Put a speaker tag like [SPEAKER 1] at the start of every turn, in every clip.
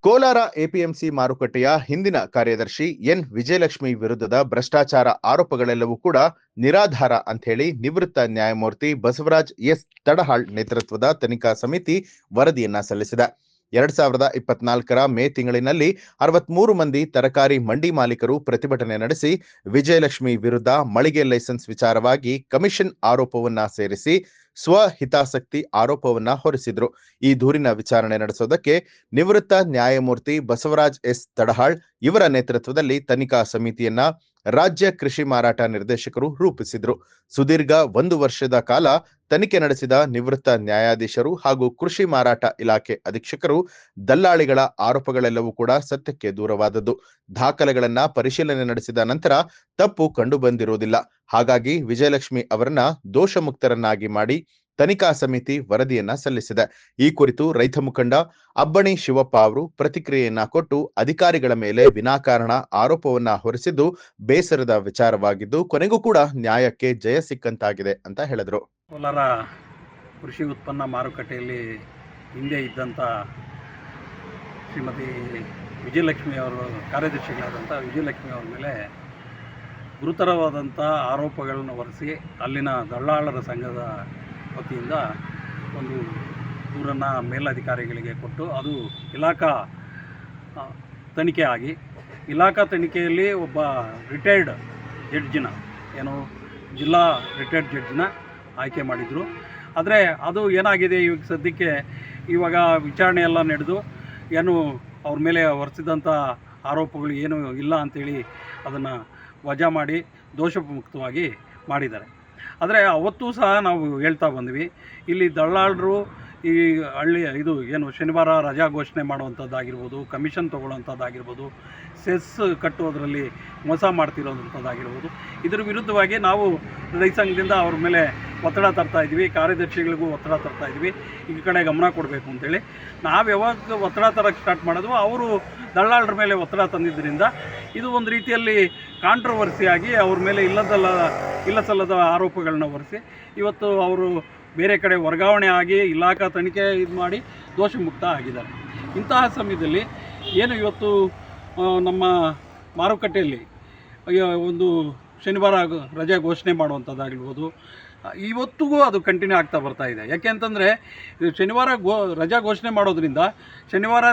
[SPEAKER 1] Kolar APMC ಮಾರುಕಟ್ಟೆಯ ಹಿಂದಿನ ಕಾರ್ಯದರ್ಶಿ ಎನ್ ವಿಜಯಲಕ್ಷ್ಮಿ ವಿರುದ್ಧದ ಭ್ರಷ್ಟಾಚಾರ ಆರೋಪಗಳೆಲ್ಲವೂ ಕೂಡ ನಿರಾಧಾರ ಅಂತ ಹೇಳಿ ನಿವೃತ್ತ ನ್ಯಾಯಮೂರ್ತಿ ಬಸವರಾಜ್ ಎಸ್ ತಡಹಾಳ್ ನೇತೃತ್ವದ ತನಿಖಾ ಸಮಿತಿ ವರದಿಯನ್ನ ಸಲ್ಲಿಸಿದೆ. 2024ರ ಮೇ ತಿಂಗಳಿನಲ್ಲಿ 63 ಮಂದಿ ತರಕಾರಿ ಮಂಡಿ ಮಾಲೀಕರು ಪ್ರತಿಭಟನೆ ನಡೆಸಿ ವಿಜಯಲಕ್ಷ್ಮಿ ವಿರುದ್ಧ ಮಳಿಗೆ ಲೈಸೆನ್ಸ್ ವಿಚಾರವಾಗಿ ಕಮಿಷನ್ ಆರೋಪವನ್ನ ಸೇರಿಸಿ ಸ್ವಹಿತಾಸಕ್ತಿ ಆರೋಪವನ್ನ ಹೊರಿಸಿದ್ರು. ಈ ದೂರಿನ ವಿಚಾರಣೆ ನಡೆಸೋದಕ್ಕೆ ನಿವೃತ್ತ ನ್ಯಾಯಮೂರ್ತಿ ಬಸವರಾಜ್ ಎಸ್ ತಡಹಾಳ್ ಇವರ ನೇತೃತ್ವದಲ್ಲಿ ತನಿಖಾ ಸಮಿತಿಯನ್ನ ರಾಜ್ಯ ಕೃಷಿ ಮಾರಾಟ ನಿರ್ದೇಶಕರು ರೂಪಿಸಿದ್ರು. ಸುದೀರ್ಘ 1 ವರ್ಷದ ಕಾಲ ತನಿಖೆ ನಡೆಸಿದ ನಿವೃತ್ತ ನ್ಯಾಯಾಧೀಶರು ಹಾಗೂ ಕೃಷಿ ಮಾರಾಟ ಇಲಾಖೆ ಅಧೀಕ್ಷಕರು ದಲ್ಲಾಳಿಗಳ ಆರೋಪಗಳೆಲ್ಲವೂ ಕೂಡ ಸತ್ಯಕ್ಕೆ ದೂರವಾದದ್ದು. ದಾಖಲೆಗಳನ್ನ ಪರಿಶೀಲನೆ ನಡೆಸಿದ ನಂತರ ತಪ್ಪು ಕಂಡು ಬಂದಿರುವುದಿಲ್ಲ. ಹಾಗಾಗಿ ವಿಜಯಲಕ್ಷ್ಮಿ ಅವರನ್ನ ದೋಷಮುಕ್ತರನ್ನಾಗಿ ಮಾಡಿ ತನಿಖಾ ಸಮಿತಿ ವರದಿಯನ್ನ ಸಲ್ಲಿಸಿದೆ. ಈ ಕುರಿತು ರೈತ ಮುಖಂಡ ಅಬ್ಬಣಿ ಶಿವಪ್ಪ ಅವರು ಪ್ರತಿಕ್ರಿಯೆಯನ್ನ ಕೊಟ್ಟು ಅಧಿಕಾರಿಗಳ ಮೇಲೆ ವಿನಾಕಾರಣ ಆರೋಪವನ್ನ ಹೊರಿಸಿದ್ದು ಬೇಸರದ ವಿಚಾರವಾಗಿದ್ದು ಕೊನೆಗೂ ಕೂಡ ನ್ಯಾಯಕ್ಕೆ ಜಯ ಸಿಕ್ಕಂತಾಗಿದೆ ಅಂತ ಹೇಳಿದ್ರು.
[SPEAKER 2] ಕೋಲಾರ ಕೃಷಿ ಉತ್ಪನ್ನ ಮಾರುಕಟ್ಟೆಯಲ್ಲಿ ಹಿಂದೆ ಇದ್ದಂಥ ಶ್ರೀಮತಿ ವಿಜಯಲಕ್ಷ್ಮಿ ಅವರು ಕಾರ್ಯದರ್ಶಿಗಳಾದಂಥ ವಿಜಯಲಕ್ಷ್ಮಿ ಅವರ ಮೇಲೆ ಗುರುತರವಾದಂಥ ಆರೋಪಗಳನ್ನು ಹೊರಿಸಿ ಅಲ್ಲಿನ ದಳ್ಳಾಳರ ಸಂಘದ ವತಿಯಿಂದ ಒಂದು ದೂರನ್ನು ಮೇಲಧಿಕಾರಿಗಳಿಗೆ ಕೊಟ್ಟು ಅದು ಇಲಾಖಾ ತನಿಖೆ ಆಗಿ ಇಲಾಖಾ ತನಿಖೆಯಲ್ಲಿ ಒಬ್ಬ ರಿಟೈರ್ಡ್ ಜಡ್ಜಿನ ಜಿಲ್ಲಾ ರಿಟೈರ್ಡ್ ಜಡ್ಜಿನ ಆಯ್ಕೆ ಮಾಡಿದರು. ಆದರೆ ಅದು ಏನಾಗಿದೆ ಇವಾಗ ಸದ್ಯಕ್ಕೆ ವಿಚಾರಣೆ ಎಲ್ಲ ನಡೆದು ಅವ್ರ ಮೇಲೆ ಹೊರಿಸಿದಂಥ ಆರೋಪಗಳು ಏನೂ ಇಲ್ಲ ಅಂಥೇಳಿ ಅದನ್ನು ವಜಾ ಮಾಡಿ ದೋಷಮುಕ್ತವಾಗಿ ಮಾಡಿದ್ದಾರೆ. ಆದರೆ ಅವತ್ತೂ ಸಹ ನಾವು ಹೇಳ್ತಾ ಬಂದ್ವಿ, ಇಲ್ಲಿ ದಳ್ಳಾಳರು ಈ ಶನಿವಾರ ರಜಾ ಘೋಷಣೆ ಮಾಡುವಂಥದ್ದಾಗಿರ್ಬೋದು, ಕಮಿಷನ್ ತೊಗೊಳ್ಳೋವಂಥದ್ದಾಗಿರ್ಬೋದು, ಸೆಸ್ ಕಟ್ಟುವುದರಲ್ಲಿ ಮೋಸ ಮಾಡ್ತಿರೋವಂಥದ್ದಾಗಿರ್ಬೋದು, ಇದರ ವಿರುದ್ಧವಾಗಿ ನಾವು ರೈತ ಸಂಘದಿಂದ ಅವ್ರ ಮೇಲೆ ಒತ್ತಡ ತರ್ತಾ ಇದ್ವಿ, ಕಾರ್ಯದರ್ಶಿಗಳಿಗೂ ಒತ್ತಡ ತರ್ತಾ ಇದ್ವಿ, ಈ ಕಡೆ ಗಮನ ಕೊಡಬೇಕು ಅಂತೇಳಿ. ನಾವು ಯಾವಾಗ ಒತ್ತಡ ತರಕ್ಕೆ ಸ್ಟಾರ್ಟ್ ಮಾಡೋದು ಅವರು ದಳ್ಳಾಳರ ಮೇಲೆ ಒತ್ತಡ ತಂದಿದ್ದರಿಂದ ಇದು ಒಂದು ರೀತಿಯಲ್ಲಿ ಕಾಂಟ್ರವರ್ಸಿಯಾಗಿ ಅವ್ರ ಮೇಲೆ ಇಲ್ಲ ಸಲ್ಲದ ಆರೋಪಗಳನ್ನ ಹೊರಿಸಿ ಇವತ್ತು ಅವರು ಬೇರೆ ಕಡೆ ವರ್ಗಾವಣೆ ಆಗಿ ಇಲಾಖಾ ತನಿಖೆ ಮಾಡಿ ದೋಷಮುಕ್ತ ಆಗಿದ್ದಾರೆ. ಇಂತಹ ಸಮಯದಲ್ಲಿ ಇವತ್ತು ನಮ್ಮ ಮಾರುಕಟ್ಟೆಯಲ್ಲಿ ಒಂದು ಶನಿವಾರ ರಜೆ ಘೋಷಣೆ ಮಾಡುವಂಥದ್ದಾಗಿರ್ಬೋದು, ಇವತ್ತಿಗೂ ಅದು ಕಂಟಿನ್ಯೂ ಆಗ್ತಾ ಬರ್ತಾ ಇದೆ. ಯಾಕೆ ಅಂತಂದರೆ ಶನಿವಾರ ರಜಾ ಘೋಷಣೆ ಮಾಡೋದ್ರಿಂದ ಶನಿವಾರ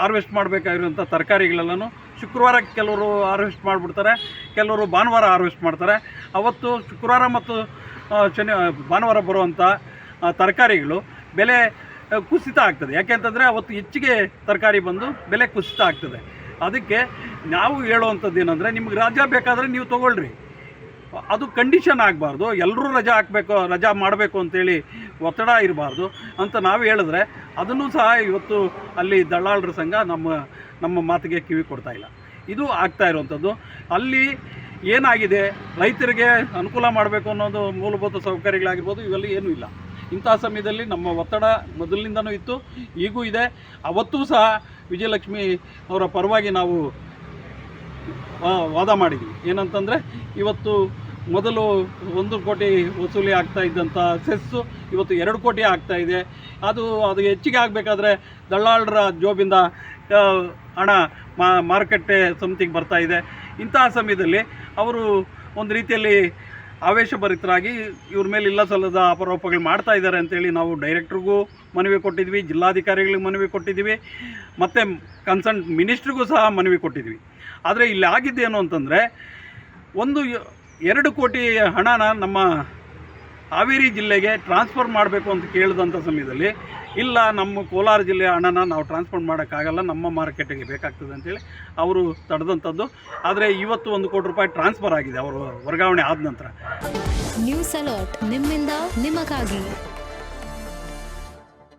[SPEAKER 2] ಹಾರ್ವೆಸ್ಟ್ ಮಾಡಬೇಕಾಗಿರುವಂಥ ತರಕಾರಿಗಳೆಲ್ಲನೂ ಶುಕ್ರವಾರ ಕೆಲವರು ಹಾರ್ವೆಸ್ಟ್ ಮಾಡಿಬಿಡ್ತಾರೆ, ಕೆಲವರು ಭಾನುವಾರ ಹಾರ್ವೆಸ್ಟ್ ಮಾಡ್ತಾರೆ. ಅವತ್ತು ಶುಕ್ರವಾರ ಮತ್ತು ಭಾನುವಾರ ಬರುವಂಥ ತರಕಾರಿಗಳು ಬೆಲೆ ಕುಸಿತ ಆಗ್ತದೆ. ಯಾಕೆಂತಂದರೆ ಅವತ್ತು ಹೆಚ್ಚಿಗೆ ತರಕಾರಿ ಬಂದು ಬೆಲೆ ಕುಸಿತ ಆಗ್ತದೆ. ಅದಕ್ಕೆ ನಾವು ಹೇಳುವಂಥದ್ದು ಏನಂದರೆ, ನಿಮ್ಗೆ ರಜಾ ಬೇಕಾದರೆ ನೀವು ತೊಗೊಳ್ರಿ, ಅದು ಕಂಡೀಷನ್ ಆಗಬಾರ್ದು, ಎಲ್ಲರೂ ರಜಾ ಮಾಡಬೇಕು ಅಂತೇಳಿ ಒತ್ತಡ ಇರಬಾರ್ದು ಅಂತ ನಾವು ಹೇಳಿದ್ರೆ ಅದನ್ನು ಸಹ ಇವತ್ತು ಅಲ್ಲಿ ದಳ್ಳಾಳರ ಸಂಘ ನಮ್ಮ ಮಾತಿಗೆ ಕಿವಿ ಕೊಡ್ತಾ ಇಲ್ಲ. ಇದು ಆಗ್ತಾ ಇರುವಂಥದ್ದು. ಅಲ್ಲಿ ಏನಾಗಿದೆ, ರೈತರಿಗೆ ಅನುಕೂಲ ಮಾಡಬೇಕು ಅನ್ನೋದು ಮೂಲಭೂತ ಸೌಕರ್ಯಗಳಾಗಿರ್ಬೋದು, ಇವೆಲ್ಲ ಏನೂ ಇಲ್ಲ. ಇಂತಹ ಸಮಯದಲ್ಲಿ ನಮ್ಮ ಒತ್ತಡ ಮೊದಲಿನಿಂದನೂ ಇತ್ತು, ಈಗೂ ಇದೆ. ಅವತ್ತೂ ಸಹ ವಿಜಯಲಕ್ಷ್ಮಿ ಅವರ ಪರವಾಗಿ ನಾವು ವಾದ ಮಾಡಿದ್ವಿ. ಏನಂತಂದರೆ, ಇವತ್ತು ಮೊದಲು 1 ಕೋಟಿ ವಸೂಲಿ ಆಗ್ತಾ ಇದ್ದಂಥ ಸೆಸ್ಸು ಇವತ್ತು 2 ಕೋಟಿ ಆಗ್ತಾ ಇದೆ. ಅದು ಹೆಚ್ಚಿಗೆ ಆಗಬೇಕಾದ್ರೆ ದಳ್ಳಾಳರ ಜೋಬಿಂದ ಹಣ ಮಾರುಕಟ್ಟೆ ಸಮಿತಿಗೆ ಬರ್ತಾ ಇದೆ. ಇಂತಹ ಸಮಯದಲ್ಲಿ ಅವರು ಒಂದು ರೀತಿಯಲ್ಲಿ ಆವೇಶಭರಿತರಾಗಿ ಇವ್ರ ಮೇಲೆ ಇಲ್ಲ ಸಲ್ಲದ ಆರೋಪಗಳು ಮಾಡ್ತಾ ಇದ್ದಾರೆ ಅಂತೇಳಿ ನಾವು ಡೈರೆಕ್ಟ್ರಿಗೂ ಮನವಿ ಕೊಟ್ಟಿದ್ವಿ, ಜಿಲ್ಲಾಧಿಕಾರಿಗಳಿಗೆ ಮನವಿ ಕೊಟ್ಟಿದ್ವಿ, ಮತ್ತು ಕನ್ಸರ್ನ್ ಮಿನಿಸ್ಟ್ರಿಗೂ ಸಹ ಮನವಿ ಕೊಟ್ಟಿದ್ವಿ. ಆದರೆ ಇಲ್ಲಿ ಆಗಿದ್ದೇನು ಅಂತಂದರೆ, 2 ಕೋಟಿ ಹಣನ ನಮ್ಮ ಹಾವೇರಿ ಜಿಲ್ಲೆಗೆ ಟ್ರಾನ್ಸ್ಫರ್ ಮಾಡಬೇಕು ಅಂತ ಕೇಳಿದಂಥ ಸಮಯದಲ್ಲಿ ಇಲ್ಲ, ನಮ್ಮ ಕೋಲಾರ ಜಿಲ್ಲೆಯ ಹಣನ ನಾವು ಟ್ರಾನ್ಸ್ಫರ್ ಮಾಡೋಕ್ಕಾಗಲ್ಲ, ನಮ್ಮ ಮಾರ್ಕೆಟಿಗೆ ಬೇಕಾಗ್ತದೆ ಅಂತೇಳಿ ಅವರು ತಡೆದಂಥದ್ದು. ಆದರೆ ಇವತ್ತು 1 ಕೋಟಿ ರೂಪಾಯಿ ಟ್ರಾನ್ಸ್ಫರ್ ಆಗಿದೆ ಅವರು ವರ್ಗಾವಣೆ ಆದ ನಂತರ.
[SPEAKER 3] ನ್ಯೂಸ್ ಅಲರ್ಟ್, ನಿಮ್ಮಿಂದ ನಿಮಗಾಗಿ.